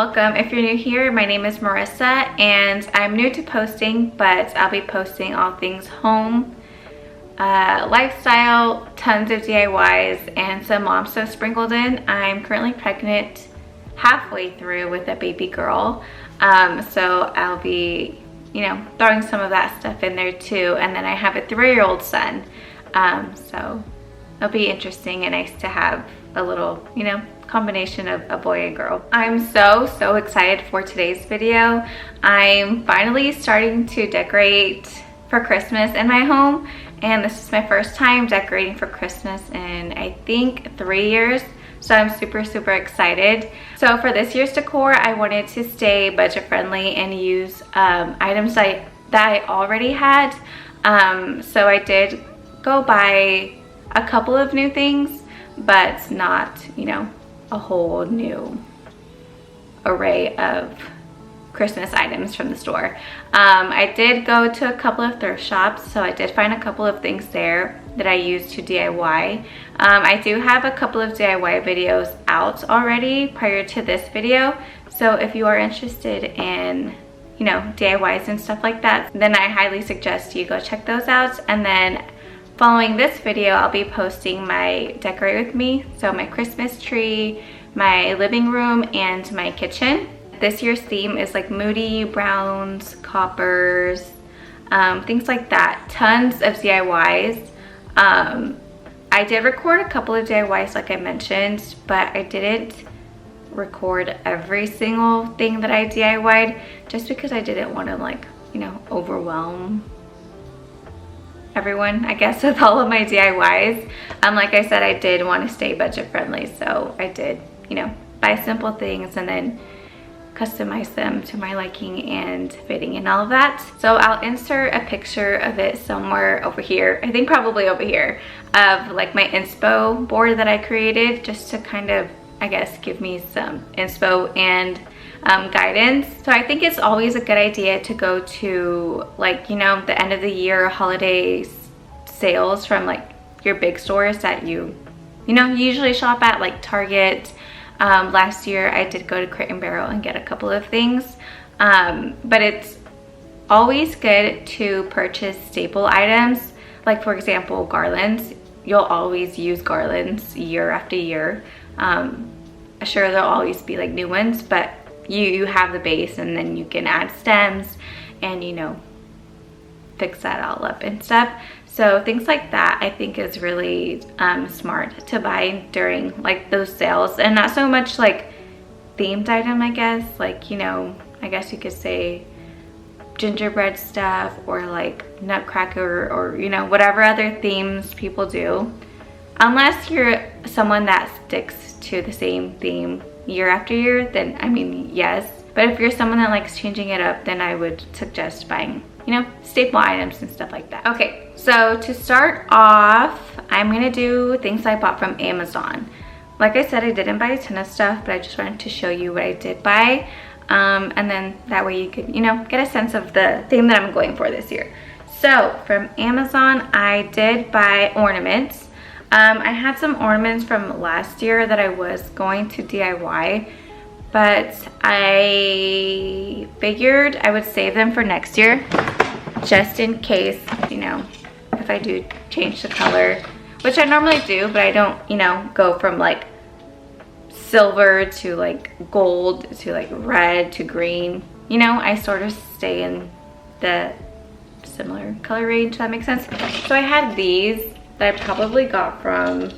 welcome. If you're new here, my name is Marissa and I'm new to posting, but I'll be posting all things home, lifestyle, tons of DIYs, and some mom stuff sprinkled in. I'm currently pregnant halfway through with a baby girl, so I'll be, throwing some of that stuff in there too. And then I have a 3-year-old son, so it'll be interesting and nice to have a little, combination of a boy and girl. I'm so excited for today's video. I'm finally starting to decorate for Christmas in my home, and this is my first time decorating for Christmas in I think 3 years, so I'm super excited. So for this year's decor, I wanted to stay budget friendly and use items that I already had. So I did go buy a couple of new things, but not, a whole new array of Christmas items from the store. I did go to a couple of thrift shops, so I did find a couple of things there that I used to DIY. I do have a couple of DIY videos out already prior to this video, so if you are interested in DIYs and stuff like that, then I highly suggest you go check those out. And then following this video, I'll be posting my decorate with me, so my Christmas tree, my living room, and my kitchen. This year's theme is like moody browns, coppers, things like that. Tons of DIYs. I did record a couple of DIYs like I mentioned, but I didn't record every single thing that I DIY'd just because I didn't want to overwhelm everyone, I guess, with all of my DIYs. Like I said, I did want to stay budget friendly, so I did, buy simple things and then customize them to my liking and fitting and all of that. So I'll insert a picture of it somewhere over here, I think probably over here, of like my inspo board that I created, just to kind of, I guess, give me some inspo and guidance. So I think it's always a good idea to go to the end of the year holiday sales from your big stores that you usually shop at, like Target. Last year I did go to Crate & Barrel and get a couple of things, but it's always good to purchase staple items, like for example garlands. You'll always use garlands year after year. Sure, there'll always be new ones, but you have the base, and then you can add stems and fix that all up and stuff. So things like that I think is really smart to buy during those sales, and not so much themed item, I guess, I guess you could say gingerbread stuff or nutcracker or whatever other themes people do, unless you're someone that sticks to the same theme year after year, then I mean, yes. But if you're someone that likes changing it up, then I would suggest buying staple items and stuff like that. Okay, so to start off, I'm gonna do things I bought from Amazon. Like I said, I didn't buy a ton of stuff, but I just wanted to show you what I did buy, and then that way you could get a sense of the theme that I'm going for this year. So from Amazon, I did buy ornaments. I had some ornaments from last year that I was going to DIY, but I figured I would save them for next year, just in case, if I do change the color, which I normally do, but I don't, go from silver to gold to red to green. I sort of stay in the similar color range, if that makes sense. So I had these that I probably got from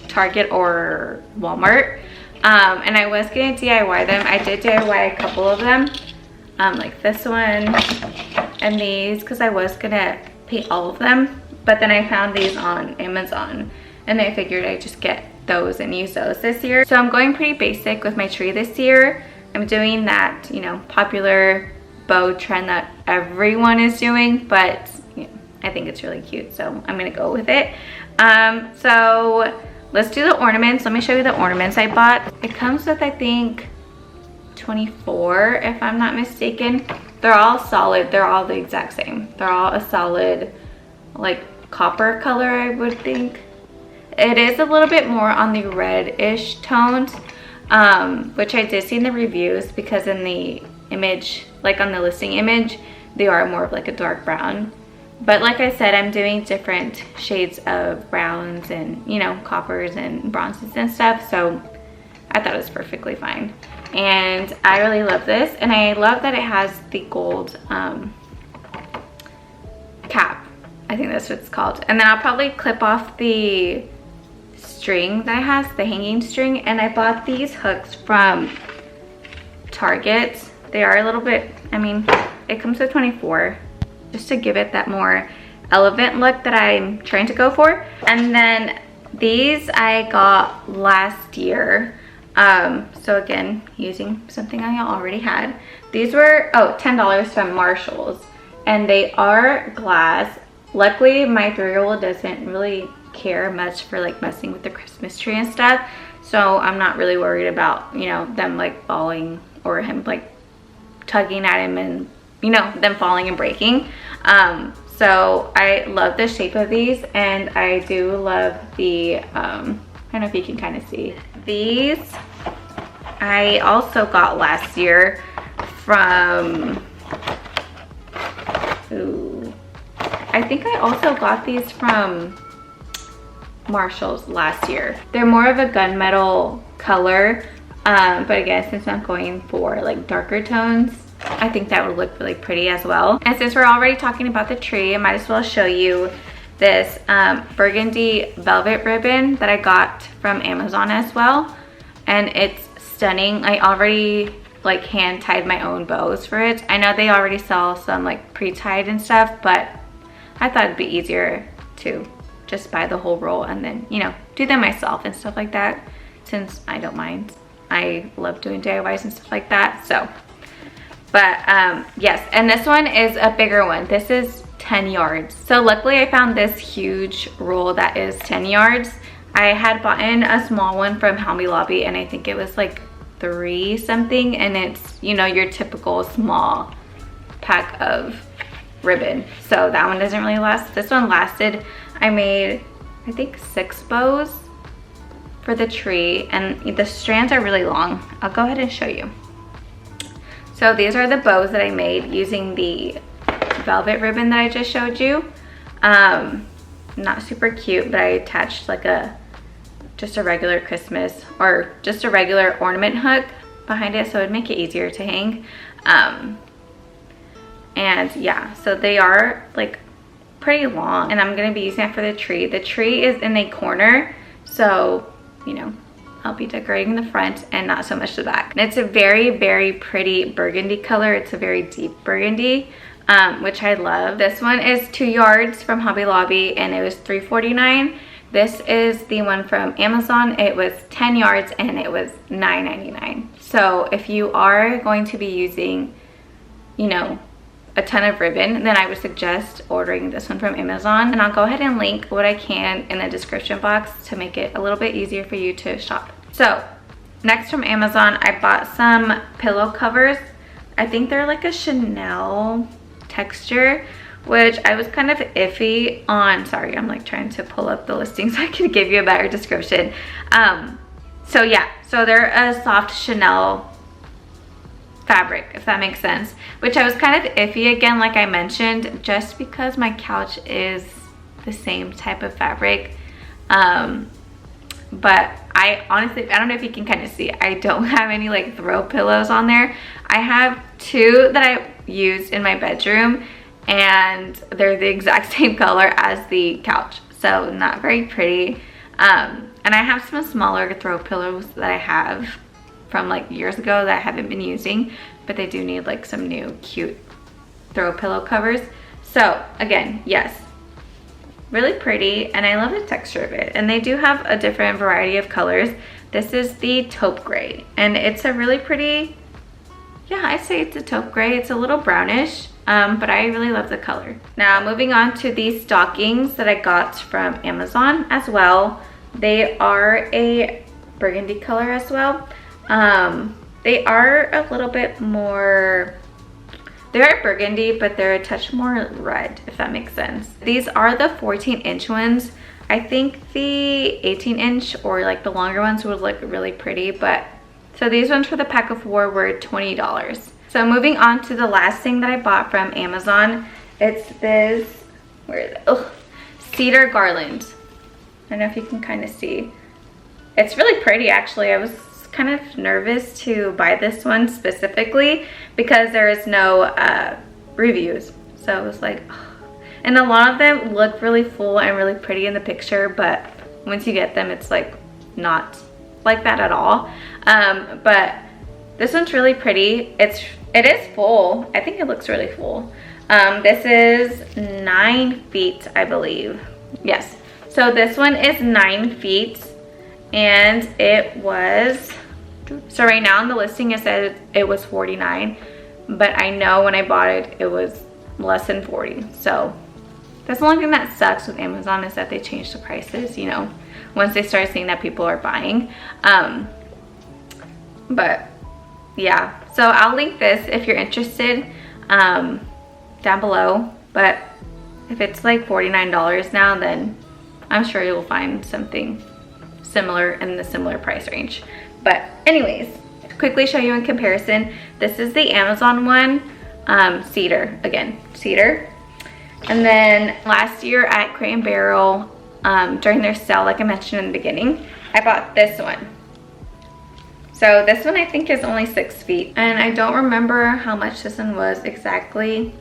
Target or Walmart, and I was gonna DIY them. I did DIY a couple of them, like this one and these, because I was gonna paint all of them, but then I found these on Amazon and I figured I'd just get those and use those this year. So I'm going pretty basic with my tree this year. I'm doing that popular bow trend that everyone is doing, but I think it's really cute, so I'm gonna go with it. So let's do the ornaments. Let me show you the ornaments I bought. It comes with, I think, 24, if I'm not mistaken. They're all solid. They're all the exact same. They're all a solid, copper color, I would think. It is a little bit more on the reddish tones, which I did see in the reviews, because in the image, like on the listing image, they are more of like a dark brown. But like I said, I'm doing different shades of browns and, you know, coppers and bronzes and stuff, so I thought it was perfectly fine. And I really love this, and I love that it has the gold cap. I think that's what it's called. And then I'll probably clip off the string that it has, the hanging string. And I bought these hooks from Target. They are a little bit, I mean, it comes with 24, just to give it that more elegant look that I'm trying to go for. And then these I got last year. So again, using something I already had. These were, oh, $10 from Marshall's, and they are glass. Luckily, my 3-year-old doesn't really care much for like messing with the Christmas tree and stuff, so I'm not really worried about, you know, them like falling or him like tugging at him and, you know, them falling and breaking. So I love the shape of these, and I do love the, I don't know if you can kind of see. These I also got last year from, ooh, I think I also got these from Marshall's last year. They're more of a gunmetal color, but again, since I'm going for like darker tones, I think that would look really pretty as well. And since we're already talking about the tree, I might as well show you this burgundy velvet ribbon that I got from Amazon as well, and it's stunning. I already like hand tied my own bows for it. I know they already sell some like pre-tied and stuff, but I thought it'd be easier to just buy the whole roll and then, you know, do them myself and stuff like that, since I don't mind. I love doing DIYs and stuff like that. So, but yes, and this one is a bigger one. This is 10 yards. So luckily I found this huge roll that is 10 yards. I had bought in a small one from Hobby Lobby, and I think it was like 3 something, and it's, you know, your typical small pack of ribbon. So that one doesn't really last. This one lasted. I made, I think, 6 bows for the tree, and the strands are really long. I'll go ahead and show you. So these are the bows that I made using the velvet ribbon that I just showed you. Not super cute, but I attached like just a regular Christmas or just a regular ornament hook behind it, so it'd make it easier to hang. And yeah, so they are like pretty long, and I'm gonna be using it for the tree. The tree is in a corner, so, you know, I'll be decorating the front and not so much the back. And it's a very, very pretty burgundy color. It's a very deep burgundy, which I love. This one is 2 yards from Hobby Lobby, and it was $3.49. This is the one from Amazon. It was 10 yards and it was $9.99. So if you are going to be using, you know, a ton of ribbon, then I would suggest ordering this one from Amazon. And I'll go ahead and link what I can in the description box to make it a little bit easier for you to shop. So next from Amazon, I bought some pillow covers. I think they're like a Chanel texture, which I was kind of iffy on. Sorry, I'm like trying to pull up the listing so I can give you a better description. So yeah, so they're a soft Chanel fabric, if that makes sense, which I was kind of iffy, again, like I mentioned, just because my couch is the same type of fabric. But I honestly, I don't know if you can kind of see, I don't have any like throw pillows on there. I have 2 that I used in my bedroom, and they're the exact same color as the couch, so not very pretty. And I have some smaller throw pillows that I have from like years ago that I haven't been using, but they do need like some new cute throw pillow covers. So again, yes, really pretty, and I love the texture of it. And they do have a different variety of colors. This is the taupe gray, and it's a really pretty, yeah, I'd say it's a taupe gray. It's a little brownish, but I really love the color. Now moving on to these stockings that I got from Amazon as well. They are a burgundy color as well. They are a little bit more, they're burgundy, but they're a touch more red, if that makes sense. These are the 14-inch ones. I think the 18-inch or like the longer ones would look really pretty, but So these ones for the pack of 4 were $20. So moving on to the last thing that I bought from Amazon. It's this, where is it? Oh, cedar garland. I don't know if you can kind of see. It's really pretty actually. I was kind of nervous to buy this one specifically because there is no reviews. So I was like, oh. And a lot of them look really full and really pretty in the picture, but once you get them, it's like not like that at all. But this one's really pretty. It is full. I think it looks really full. This is 9 feet, I believe. Yes. So this one is 9 feet, and it was, so right now on the listing it said it was $49, but I know when I bought it, it was less than $40. So that's the only thing that sucks with Amazon, is that they change the prices, you know, once they start seeing that people are buying. But yeah, so I'll link this if you're interested down below. But if it's like $49 now, then I'm sure you'll find something similar in the similar price range. But anyways, to quickly show you in comparison, this is the Amazon one, cedar, again, cedar. And then last year at Crate & Barrel, during their sale, like I mentioned in the beginning, I bought this one. So this one I think is only 6 feet. And I don't remember how much this one was exactly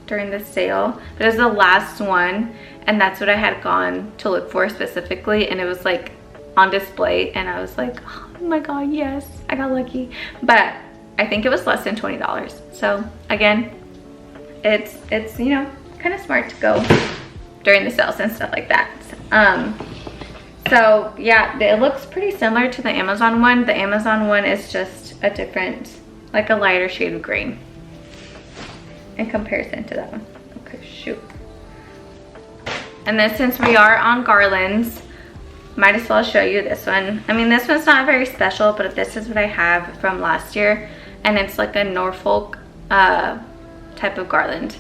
during the sale, but it was the last one, and that's what I had gone to look for specifically, and it was like on display, and I was like, oh my god, yes, I got lucky. But I think it was less than $20. So again, it's you know, kind of smart to go during the sales and stuff like that. So yeah, it looks pretty similar to the Amazon one. The Amazon one is just a different, like a lighter shade of green in comparison to that one. Okay, shoot. And then since we are on garlands, might as well show you this one. I mean, this one's not very special, but this is what I have from last year, and it's like a Norfolk type of garland.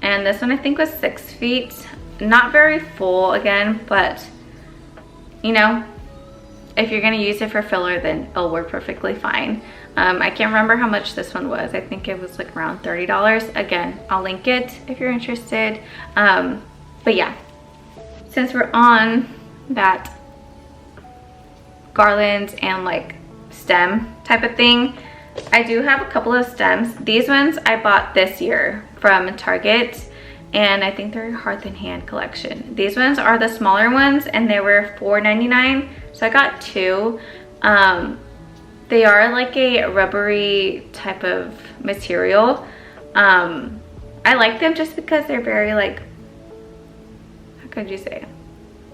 And this one I think was 6 feet. Not very full again, but you know, if you're gonna use it for filler, then it'll work perfectly fine. I can't remember how much this one was. I think it was like around $30. Again, I'll link it if you're interested. But yeah, since we're on that garlands and like stem type of thing, I do have a couple of stems. These ones I bought this year from Target, and I think they're Hearth and Hand collection. These ones are the smaller ones, and they were $4.99, so I got 2. They are like a rubbery type of material. I like them just because they're very like, how could you say,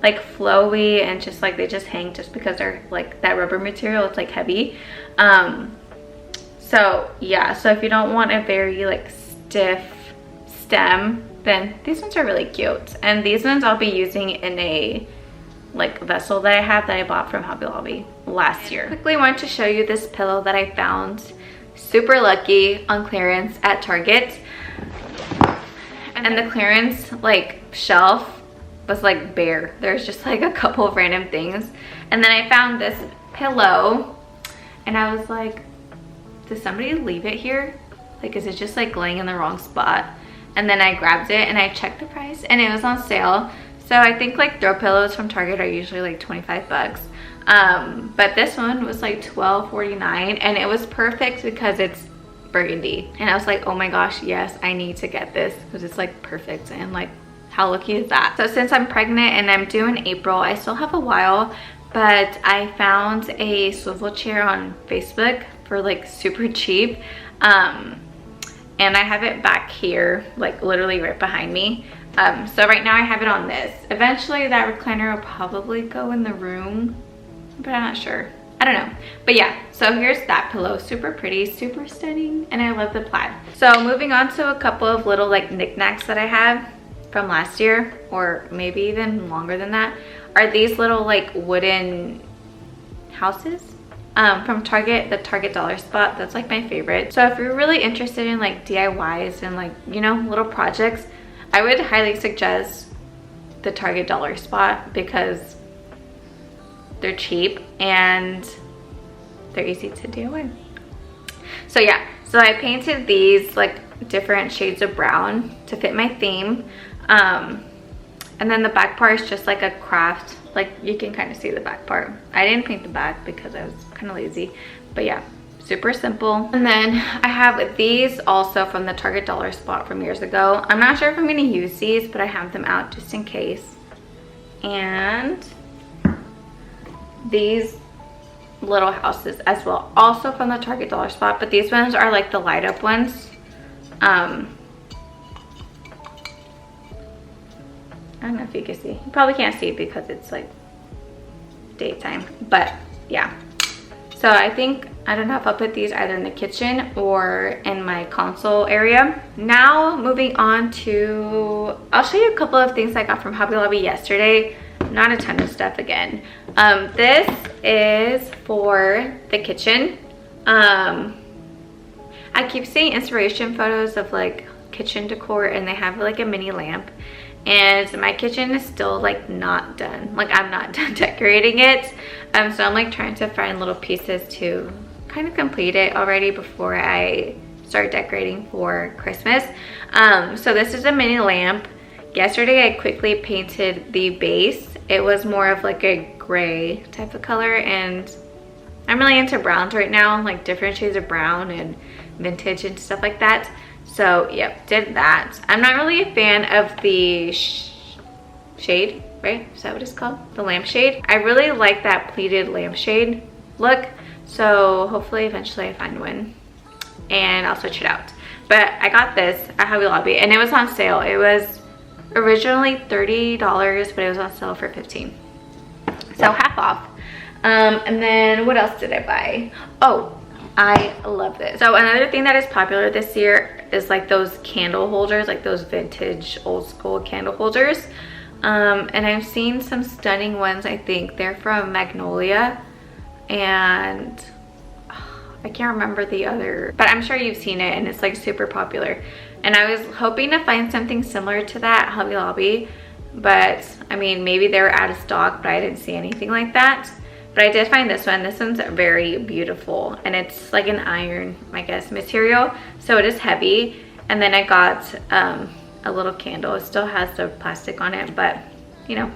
like flowy, and just like they just hang just because they're like that rubber material. It's like heavy. So yeah, so if you don't want a very like stiff stem, then these ones are really cute. And these ones I'll be using in a like vessel that I have that I bought from Hobby Lobby last year. Quickly want to show you this pillow that I found super lucky on clearance at Target. And the clearance like shelf was like bare. There's just like a couple of random things. And then I found this pillow, and I was like, did somebody leave it here? Like, is it just like laying in the wrong spot? And then I grabbed it and I checked the price, and it was on sale. So I think like throw pillows from Target are usually like 25 bucks. But this one was like $12.49, and it was perfect because it's burgundy. And I was like, oh my gosh, yes, I need to get this because it's like perfect. And like, how lucky is that? So since I'm pregnant and I'm due in April, I still have a while, but I found a swivel chair on Facebook for like super cheap. And I have it back here, like literally right behind me. So right now I have it on this. Eventually that recliner will probably go in the room, but I'm not sure. I don't know. But yeah, so here's that pillow. Super pretty, super stunning, and I love the plaid. So moving on to a couple of little like knickknacks that I have from last year, or maybe even longer than that, are these little like wooden houses. From Target, the Target Dollar Spot. That's like my favorite. So if you're really interested in like DIYs and like, you know, little projects, I would highly suggest the Target Dollar Spot because they're cheap and they're easy to DIY. So yeah, so I painted these like different shades of brown to fit my theme. And then the back part is just like a craft. Like you can kind of see the back part. I didn't paint the back because I was kind of lazy, but yeah, super simple. And then I have these also from the Target dollar spot from years ago. I'm not sure if I'm going to use these, but I have them out just in case. And these little houses as well, also from the Target dollar spot, but these ones are like the light up ones. I don't know if you can see. You probably can't see because it's like daytime, but yeah. So I think, I don't know if I'll put these either in the kitchen or in my console area. Now moving on to, I'll show you a couple of things I got from Hobby Lobby yesterday. Not a ton of stuff again. This is for the kitchen. I keep seeing inspiration photos of like kitchen decor, and they have like a mini lamp. And my kitchen is still like not done. Like I'm not done decorating it. So I'm like trying to find little pieces to kind of complete it already before I start decorating for Christmas. So this is a mini lamp. Yesterday I quickly painted the base. It was more of like a gray type of color, and I'm really into browns right now, like different shades of brown and vintage and stuff like that. So yep, did that. I'm not really a fan of the shade, right? Is that what it's called? The lampshade. I really like that pleated lampshade look. So hopefully eventually I find one and I'll switch it out. But I got this at Hobby Lobby and it was on sale. It was originally $30, but it was on sale for $15. So half off. And then what else did I buy? Oh, I love this. So another thing that is popular this year is like those candle holders, like those vintage old school candle holders. And I've seen some stunning ones. I think they're from Magnolia, and I can't remember the other, but I'm sure you've seen it, and it's like super popular. And I was hoping to find something similar to that at Hobby Lobby, but I mean, maybe they were out of stock, but I didn't see anything like that. But I did find this one. This one's very beautiful, and it's like an iron, I guess, material. So it is heavy. And then I got a little candle. It still has the plastic on it, but you know,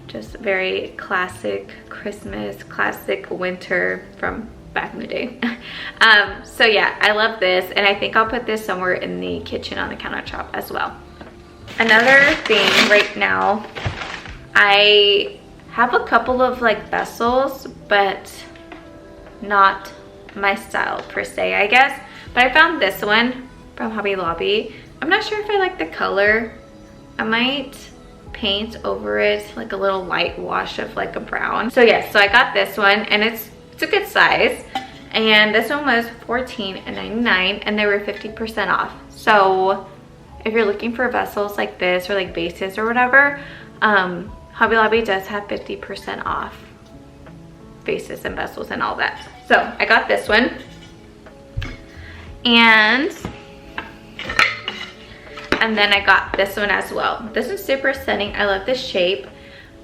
just very classic Christmas, classic winter from back in the day. So yeah, I love this, and I think I'll put this somewhere in the kitchen on the countertop as well. Another thing right now, I have a couple of like vessels, but not my style per se, I guess. But I found this one from Hobby Lobby. I'm not sure if I like the color. I might paint over it like a little light wash of like a brown. So yeah, so I got this one, and it's a good size. And this one was $14.99, and they were 50% off. So if you're looking for vessels like this, or like bases or whatever, Hobby Lobby does have 50% off vases and vessels and all that. So I got this one, and then I got this one as well. This is super stunning. I love this shape.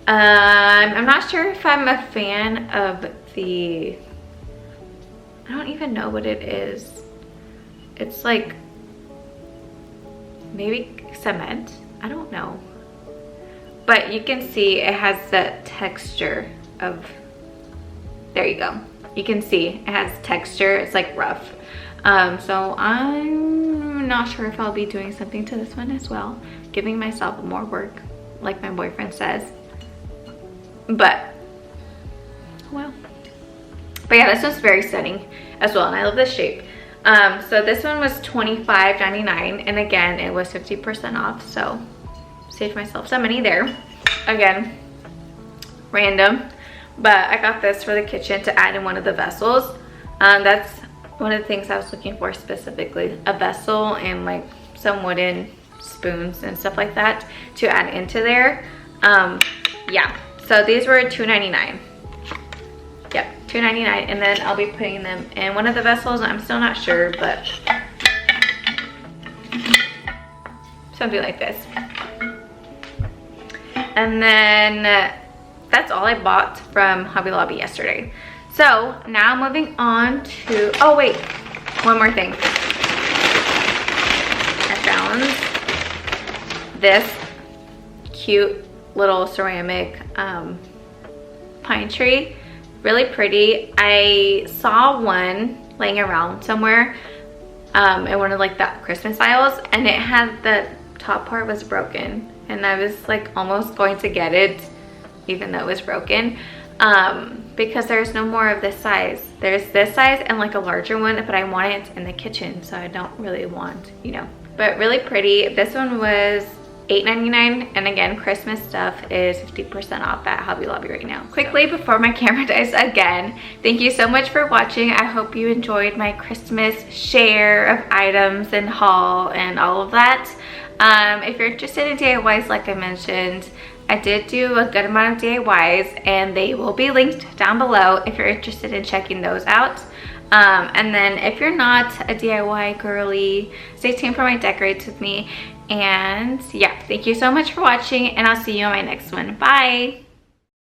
I'm not sure if I'm a fan of the, I don't even know what it is. It's like maybe cement. I don't know. But you can see it has the texture of, there you go. You can see it has texture. It's like rough. So I'm not sure if I'll be doing something to this one as well. Giving myself more work, like my boyfriend says. But, well. But yeah, this one's very stunning as well, and I love this shape. So this one was $25.99, and again, it was 50% off, so saved myself some money there. Again, random, but I got this for the kitchen to add in one of the vessels. That's one of the things I was looking for specifically, a vessel and like some wooden spoons and stuff like that to add into there. Yeah, so these were $2.99. Yep, $2.99, and then I'll be putting them in one of the vessels. I'm still not sure, but something like this. And then that's all I bought from Hobby Lobby yesterday. So now moving on to, oh wait, one more thing. I found this cute little ceramic pine tree, really pretty. I saw one laying around somewhere in one of like the Christmas aisles, and it had the top part was broken, and I was like almost going to get it even though it was broken, because there's no more of this size. There's this size and like a larger one, but I want it in the kitchen, so I don't really want, you know. But really pretty. This one was $8.99, and again, Christmas stuff is 50% off at Hobby Lobby right now. Quickly before my camera dies again, thank you so much for watching. I hope you enjoyed my Christmas share of items and haul and all of that. If you're interested in DIYs, like I mentioned, I did do a good amount of DIYs, and they will be linked down below if you're interested in checking those out. And then if you're not a DIY girly, stay tuned for my decorates with me. And yeah, thank you so much for watching, and I'll see you on my next one. Bye.